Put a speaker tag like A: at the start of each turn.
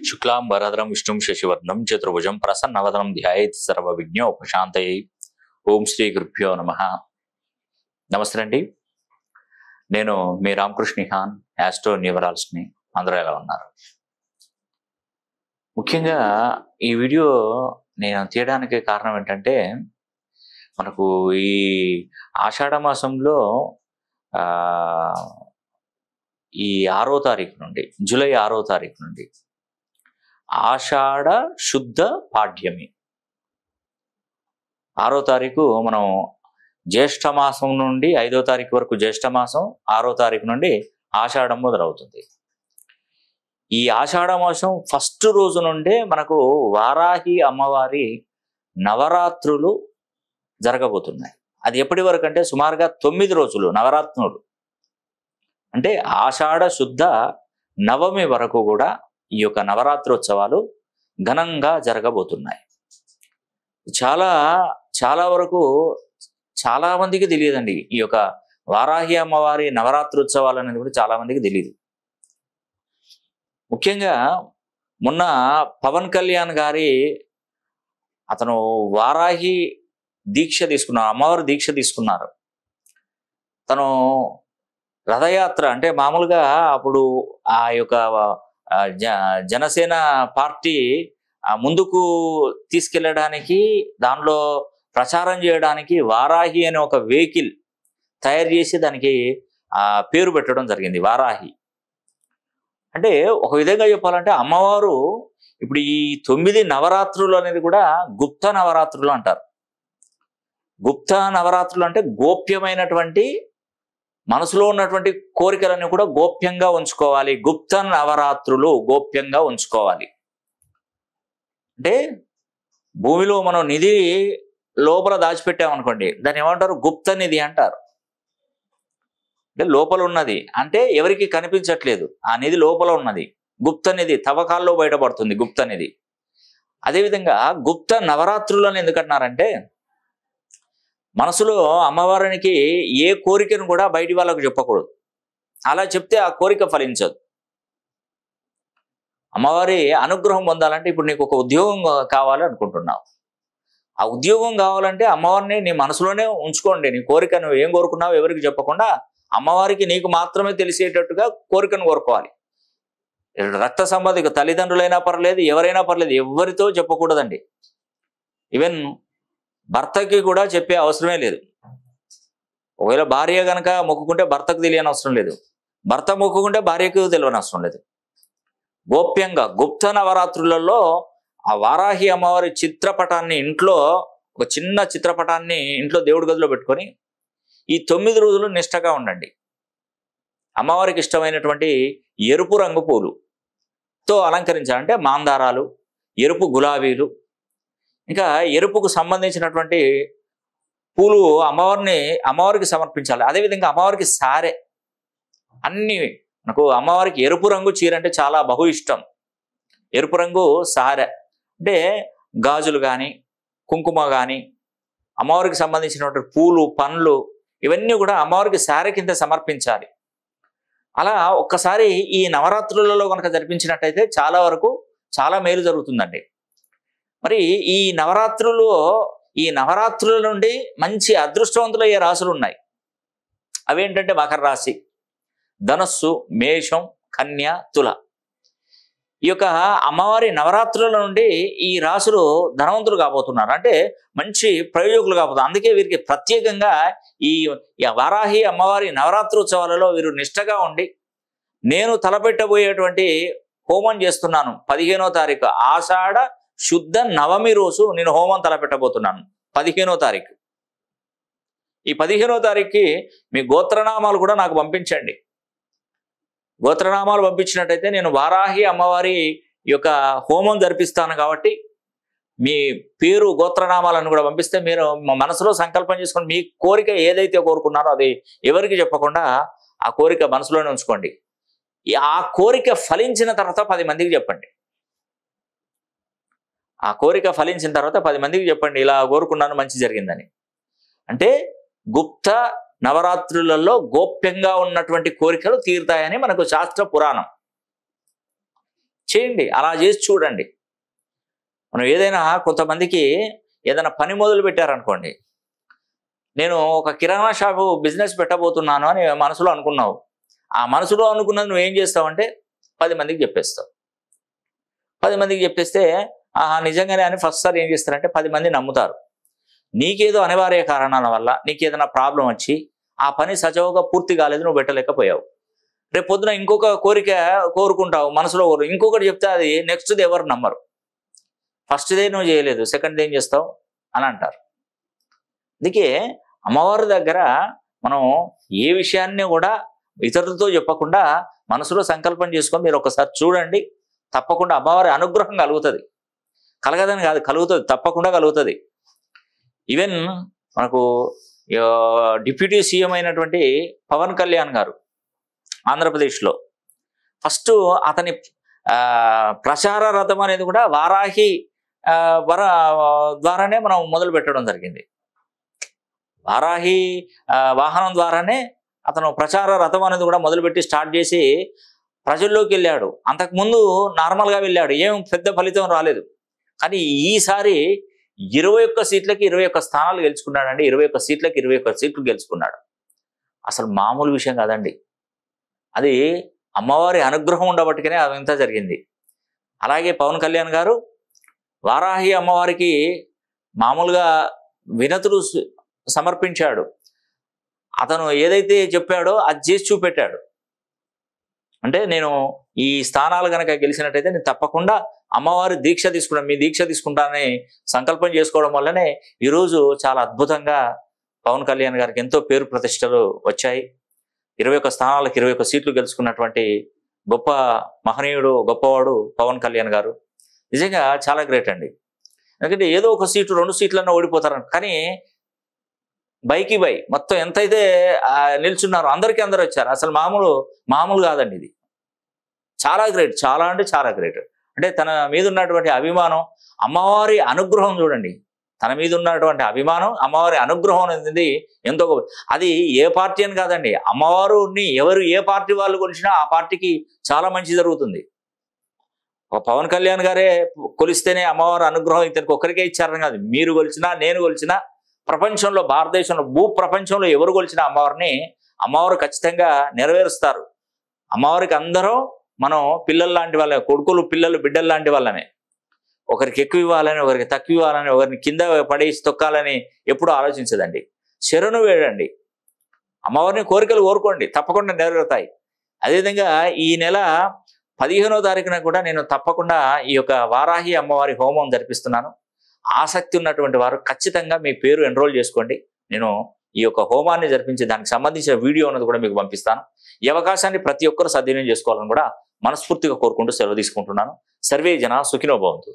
A: శుక్లాం వరదరం విష్ణుం శశివర్ణం చతుర్భుజం ప్రసన్నవదనం ధ్యాయేత్ సర్వవిఘ్నోపశాంతయే. ఓం శ్రీ గురుభ్యో నమః. నమస్తే అండి, నేను మీ రామకృష్ణ నిహాన్, యాస్ట్రో న్యూమరాలజిస్ట్ని. అందరూ ఎలా ఉన్నారు? ముఖ్యంగా ఈ వీడియో నేను తీయడానికి కారణం ఏంటంటే, మనకు ఈ ఆషాఢ మాసంలో ఈ 6వ తారీఖు నుండి, జూలై 6వ తారీఖు నుండి ఆషాఢ శుద్ధ పాడ్యమి. 6వ తారీఖు మనం జ్యేష్ఠ మాసం నుండి 5వ తారీఖు వరకు జ్యేష్ఠ మాసం, 6వ తారీఖు నుండి ఆషాఢం మొదలవుతుంది. ఈ ఆషాఢ మాసం ఫస్ట్ రోజు నుండే మనకు వారాహి అమ్మవారి నవరాత్రులు జరగబోతున్నాయి. అది ఎప్పటి వరకు అంటే సుమారుగా 9 రోజులు నవరాత్రులు. అంటే ఆషాఢ శుద్ధ నవమి వరకు కూడా ఈ యొక్క నవరాత్రోత్సవాలు ఘనంగా జరగబోతున్నాయి. చాలా వరకు చాలా మందికి తెలియదండి ఈ యొక్క వారాహి అమ్మవారి నవరాత్రోత్సవాలు అనేది కూడా చాలా మందికి తెలియదు. ముఖ్యంగా మొన్న పవన్ కళ్యాణ్ గారి అతను వారాహి దీక్ష తీసుకున్నారు, అమ్మవారి దీక్ష తీసుకున్నారు. తను రథయాత్ర అంటే మామూలుగా అప్పుడు ఆ యొక్క జనసేన పార్టీ ముందుకు తీసుకెళ్ళడానికి, దానిలో ప్రచారం చేయడానికి వారాహి అనే ఒక వెహికల్ తయారు చేసి దానికి పేరు పెట్టడం జరిగింది, వారాహి. అంటే ఒక విధంగా చెప్పాలంటే అమ్మవారు ఇప్పుడు ఈ 9 నవరాత్రులు అనేది కూడా గుప్త నవరాత్రులు అంటారు. గుప్త నవరాత్రులు అంటే గోప్యమైనటువంటి, మనసులో ఉన్నటువంటి కోరికలన్నీ కూడా గోప్యంగా ఉంచుకోవాలి. గుప్త నవరాత్రులు గోప్యంగా ఉంచుకోవాలి అంటే, భూమిలో మనం నిధి లోపల దాచిపెట్టామనుకోండి, దాన్ని ఏమంటారు? గుప్త నిధి అంటారు. అంటే లోపల ఉన్నది అంటే ఎవరికి కనిపించట్లేదు, ఆ నిధి లోపల ఉన్నది. గుప్త నిధి తవ్వకాల్లో బయటపడుతుంది, గుప్త నిధి. అదేవిధంగా గుప్త నవరాత్రులను ఎందుకంటున్నారంటే, మనసులో అమ్మవారికి ఏ కోరికను కూడా బయటి వాళ్ళకు చెప్పకూడదు. అలా చెప్తే ఆ కోరిక ఫలించదు. అమ్మవారి అనుగ్రహం పొందాలంటే, ఇప్పుడు నీకు ఒక ఉద్యోగం కావాలి అనుకుంటున్నావు. ఆ ఉద్యోగం కావాలంటే అమ్మవారిని నీ మనసులోనే ఉంచుకోండి. నీ కోరిక నువ్వు ఏం కోరుకున్నావు ఎవరికి చెప్పకుండా అమ్మవారికి నీకు మాత్రమే తెలిసేటట్టుగా కోరికను కోరుకోవాలి. రక్త సంబంధిక తల్లిదండ్రులైనా పర్లేదు, ఎవరైనా పర్లేదు, ఎవరితో చెప్పకూడదండి. ఈవెన్ భర్తకి కూడా చెప్పే అవసరమే లేదు. ఒకవేళ భార్య కనుక మొక్కుకుంటే భర్తకు తెలియని అవసరం లేదు, భర్త మొక్కుకుంటే భార్యకు తెలియని అవసరం లేదు. గోప్యంగా గుప్త నవరాత్రులలో ఆ వారాహి అమ్మవారి చిత్రపటాన్ని ఇంట్లో, ఒక చిన్న చిత్రపటాన్ని ఇంట్లో దేవుడి గదిలో పెట్టుకొని ఈ 9 రోజులు నిష్టగా ఉండండి. అమ్మవారికి ఇష్టమైనటువంటి ఎరుపు రంగు పూలుతో అలంకరించాలంటే మాందారాలు, ఎరుపు గులాబీలు, ఇంకా ఎరుపుకు సంబంధించినటువంటి పూలు అమ్మవారికి సమర్పించాలి. అదేవిధంగా అమ్మవారికి సారె, అన్ని మనకు అమ్మవారికి ఎరుపు రంగు చీర అంటే చాలా బహు ఇష్టం. ఎరుపు రంగు సారె అంటే గాజులు కానీ, కుంకుమ కానీ, అమ్మవారికి సంబంధించినటువంటి పూలు, పండ్లు, ఇవన్నీ కూడా అమ్మవారికి సారె కింద సమర్పించాలి. అలా ఒక్కసారి ఈ నవరాత్రులలో కనుక జరిపించినట్టయితే చాలా వరకు చాలా మేలు జరుగుతుందండి. మరి ఈ నవరాత్రుల నుండి మంచి అదృష్టవంతులయ్యే రాశులు ఉన్నాయి. అవేంటంటే మకర రాశి, ధనస్సు, మేషం, కన్య, తుల. ఈ యొక్క అమ్మవారి నవరాత్రుల నుండి ఈ రాశులు ధనవంతులు కాబోతున్నారు, అంటే మంచి ప్రయోజకులు కాబోతున్నారు. అందుకే వీరికి ప్రత్యేకంగా ఈ వారాహి అమ్మవారి నవరాత్రోత్సవాలలో వీరు నిష్టగా ఉండి, నేను తలపెట్టబోయేటువంటి హోమం చేస్తున్నాను 15వ తారీఖు ఆషాఢ శుద్ధ నవమి రోజు నేను హోమం తలపెట్టబోతున్నాను 15వ తారీఖు. ఈ 15వ తారీఖుకి మీ గోత్రనామాలు కూడా నాకు పంపించండి. గోత్రనామాలు పంపించినట్టయితే నేను వారాహి అమ్మవారి యొక్క హోమం జరిపిస్తాను కాబట్టి మీ పేరు గోత్రనామాలను కూడా పంపిస్తే మీరు మనసులో సంకల్పం చేసుకొని మీ కోరిక ఏదైతే కోరుకున్నారో అది ఎవరికి చెప్పకుండా ఆ కోరిక మనసులోనే ఉంచుకోండి. ఆ కోరిక ఫలించిన తర్వాత 10 మందికి చెప్పండి. ఆ కోరిక ఫలించిన తర్వాత 10 మందికి చెప్పండి, ఇలా కోరుకున్నాను మంచి జరిగిందని. అంటే గుప్త నవరాత్రులలో గోప్యంగా ఉన్నటువంటి కోరికలు తీరుతాయని మనకు శాస్త్ర పురాణం. చేయండి, అలా చేసి చూడండి. మనం ఏదైనా కొంతమందికి ఏదైనా పని మొదలు పెట్టారనుకోండి, నేను ఒక కిరాణా షాపు బిజినెస్ పెట్టబోతున్నాను అని మనసులో అనుకున్నావు. ఆ మనసులో అనుకున్నది నువ్వేం చేస్తావంటే 10 మందికి చెప్పేస్తావు. 10 మందికి చెప్పేస్తే ఆహా నిజంగానే అని ఫస్ట్ సారి ఏం చేస్తారంటే 10 మంది నమ్ముతారు. నీకేదో అనివార్య కారణాల వల్ల నీకేదైనా ప్రాబ్లం వచ్చి ఆ పని సజావుగా పూర్తి కాలేదు, నువ్వు పెట్టలేకపోయావు. రేపు పొద్దున ఇంకొక కోరిక కోరుకుంటావు మనసులో, ఇంకొకటి చెప్తే అది నెక్స్ట్ది ఎవరు నమ్మరు. ఫస్ట్దే నువ్వు చేయలేదు, సెకండ్ది ఏం చేస్తావు అని అంటారు. అందుకే అమ్మవారి దగ్గర మనం ఏ విషయాన్ని కూడా ఇతరులతో చెప్పకుండా మనసులో సంకల్పం చేసుకొని మీరు ఒకసారి చూడండి. తప్పకుండా అమ్మవారి అనుగ్రహం కలుగుతుంది. కలగదని కాదు, కలుగుతుంది, తప్పకుండా కలుగుతుంది. ఈవెన్ మనకు డిప్యూటీ సీఎం అయినటువంటి పవన్ కళ్యాణ్ గారు ఆంధ్రప్రదేశ్లో ఫస్ట్ అతని ప్రచార రథం అనేది కూడా వారాహి ద్వారానే మనం మొదలు పెట్టడం జరిగింది. వారాహి వాహనం ద్వారానే అతను ప్రచార రథం అనేది కూడా మొదలుపెట్టి స్టార్ట్ చేసి ప్రజల్లోకి వెళ్ళాడు. అంతకుముందు నార్మల్గా వెళ్ళాడు, ఏం పెద్ద ఫలితం రాలేదు. కానీ ఈసారి 21 సీట్లకి 21 స్థానాలు గెలుచుకున్నాడండి. 21 సీట్లకి 21 సీట్లు గెలుచుకున్నాడు. అసలు మామూలు విషయం కాదండి. అది అమ్మవారి అనుగ్రహం ఉండబట్టుకనే అదంతా జరిగింది. అలాగే పవన్ కళ్యాణ్ గారు వారాహి అమ్మవారికి మామూలుగా వినతులు సమర్పించాడు. అతను ఏదైతే చెప్పాడో అది చేసి చూపెట్టాడు. అంటే నేను ఈ స్థానాలు కనుక గెలిచినట్టయితే నేను తప్పకుండా అమ్మవారి దీక్ష తీసుకున్నాను, మీ దీక్ష తీసుకుంటానని సంకల్పం చేసుకోవడం వల్లనే ఈరోజు చాలా అద్భుతంగా పవన్ కళ్యాణ్ గారికి ఎంతో పేరు ప్రతిష్టలు వచ్చాయి. 21 స్థానాలకు 21 సీట్లు గెలుచుకున్నటువంటి గొప్ప మహనీయుడు, గొప్పవాడు పవన్ కళ్యాణ్ గారు. నిజంగా చాలా గ్రేట్ అండి. ఎందుకంటే ఏదో ఒక సీటు 2 సీట్లన్నా ఓడిపోతారు, కానీ బైకి బై మొత్తం ఎంతైతే నిల్చున్నారో అందరికీ అందరూ వచ్చారు. అసలు మామూలు కాదండి. ఇది చాలా గ్రేట్, చాలా అంటే చాలా గ్రేట్. అంటే తన మీద ఉన్నటువంటి అభిమానం, అమ్మవారి అనుగ్రహం చూడండి. తన మీద ఉన్నటువంటి అభిమానం, అమ్మవారి అనుగ్రహం అనేది ఎంతో అది ఏ పార్టీ అని కాదండి, అమ్మవారిని ఎవరు ఏ పార్టీ వాళ్ళు కొలిచినా ఆ పార్టీకి చాలా మంచి జరుగుతుంది. ఒక పవన్ కళ్యాణ్ గారే కొలిస్తేనే అమ్మవారి అనుగ్రహం ఇతనికి ఒక్కరికే ఇచ్చారని కాదు, మీరు కొలిచినా నేను కొలిచినా ప్రపంచంలో, భారతదేశంలో, భూ ప్రపంచంలో ఎవరు కొలిచిన అమ్మవారు ఖచ్చితంగా నెరవేరుస్తారు. అమ్మవారికి అందరూ మనం పిల్లలు లాంటి వాళ్ళే, కొడుకులు పిల్లలు బిడ్డలు లాంటి వాళ్ళమే. ఒకరికి ఎక్కువ ఇవ్వాలని, ఒకరికి తక్కువ ఇవ్వాలని, ఒకరిని కింద పడేసి తొక్కాలని ఎప్పుడూ ఆలోచించదండి. శరణు వేడండి, అమ్మవారిని కోరికలు కోరుకోండి, తప్పకుండా నెరవేరుతాయి. అదేవిధంగా ఈ నెల 15వ తారీఖున కూడా నేను తప్పకుండా ఈ యొక్క వారాహి అమ్మవారి హోమం జరిపిస్తున్నాను. ఆసక్తి ఉన్నటువంటి వారు ఖచ్చితంగా మీ పేరు ఎన్రోల్ చేసుకోండి. నేను ఈ యొక్క హోమాన్ని జరిపించి దానికి సంబంధించిన వీడియో అనేది కూడా మీకు పంపిస్తాను. ఈ అవకాశాన్ని ప్రతి ఒక్కరు సద్వినియోగం చేసుకోవాలని కూడా మనస్ఫూర్తిగా కోరుకుంటూ సెలవు తీసుకుంటున్నాను. సర్వే జన సుఖినో భవంతు.